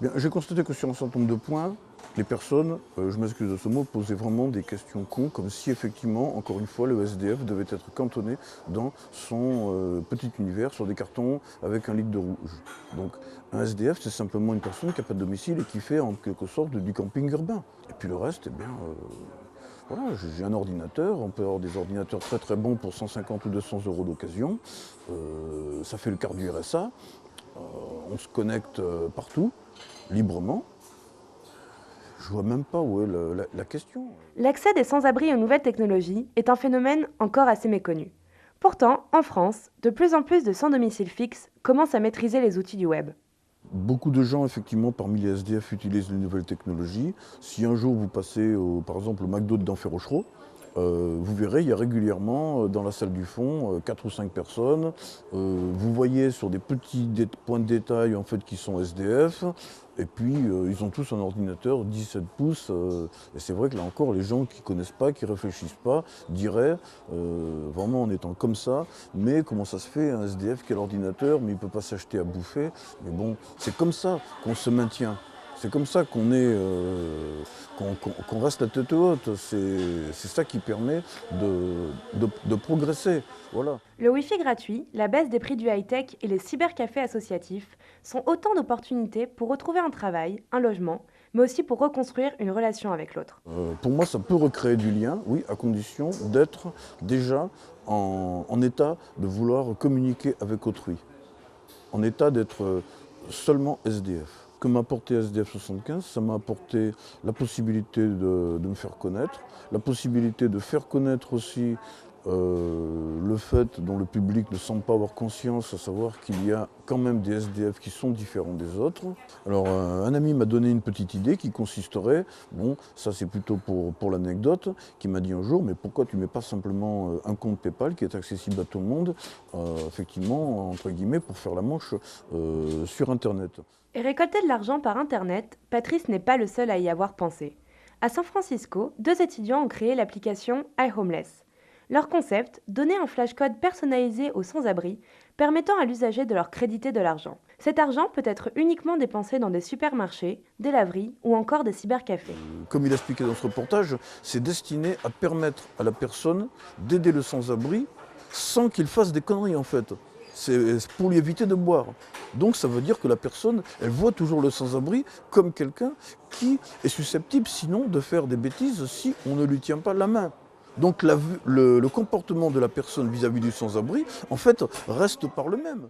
Bien, j'ai constaté que sur un certain nombre de points, les personnes, je m'excuse de ce mot, posaient vraiment des questions cons, comme si effectivement, encore une fois, le SDF devait être cantonné dans son petit univers sur des cartons avec un litre de rouge. Donc un SDF, c'est simplement une personne qui n'a pas de domicile et qui fait en quelque sorte du camping urbain. Et puis le reste, eh bien, voilà, j'ai un ordinateur, on peut avoir des ordinateurs très très bons pour 150 ou 200 euros d'occasion. Ça fait le quart du RSA, on se connecte partout, librement. Je vois même pas où est la question. L'accès des sans-abri aux nouvelles technologies est un phénomène encore assez méconnu. Pourtant, en France, de plus en plus de sans-domicile fixe commencent à maîtriser les outils du web. Beaucoup de gens, effectivement, parmi les SDF utilisent les nouvelles technologies. Si un jour vous passez, par exemple, au McDo de Denfert-Rochereau, vous verrez, il y a régulièrement dans la salle du fond 4 ou 5 personnes. Vous voyez sur des petits points de détail en fait, qui sont SDF. Et puis ils ont tous un ordinateur 17 pouces. Et c'est vrai que là encore, les gens qui ne connaissent pas, qui ne réfléchissent pas, diraient, vraiment en étant comme ça, mais comment ça se fait, un SDF qui a l'ordinateur, mais il ne peut pas s'acheter à bouffer. Mais bon, c'est comme ça qu'on se maintient. C'est comme ça qu'on reste la tête haute. C'est ça qui permet de progresser. Voilà. Le Wi-Fi gratuit, la baisse des prix du high-tech et les cybercafés associatifs sont autant d'opportunités pour retrouver un travail, un logement, mais aussi pour reconstruire une relation avec l'autre. Pour moi, ça peut recréer du lien, oui, à condition d'être déjà en état de vouloir communiquer avec autrui, en état d'être seulement SDF. Que m'a apporté SDF 75, ça m'a apporté la possibilité de me faire connaître, la possibilité de faire connaître aussi le fait dont le public ne semble pas avoir conscience, à savoir qu'il y a quand même des SDF qui sont différents des autres. Alors un ami m'a donné une petite idée qui consisterait, bon ça c'est plutôt pour l'anecdote, qui m'a dit un jour mais pourquoi tu ne mets pas simplement un compte PayPal qui est accessible à tout le monde, effectivement entre guillemets pour faire la manche sur Internet. Et récolter de l'argent par Internet, Patrice n'est pas le seul à y avoir pensé. À San Francisco, 2 étudiants ont créé l'application iHomeless. Leur concept, donner un flashcode personnalisé aux sans-abri, permettant à l'usager de leur créditer de l'argent. Cet argent peut être uniquement dépensé dans des supermarchés, des laveries ou encore des cybercafés. Comme il expliquait dans ce reportage, c'est destiné à permettre à la personne d'aider le sans-abri sans qu'il fasse des conneries en fait. C'est pour lui éviter de boire. Donc ça veut dire que la personne, elle voit toujours le sans-abri comme quelqu'un qui est susceptible sinon de faire des bêtises si on ne lui tient pas la main. Donc le comportement de la personne vis-à-vis du sans-abri, en fait, reste par le même.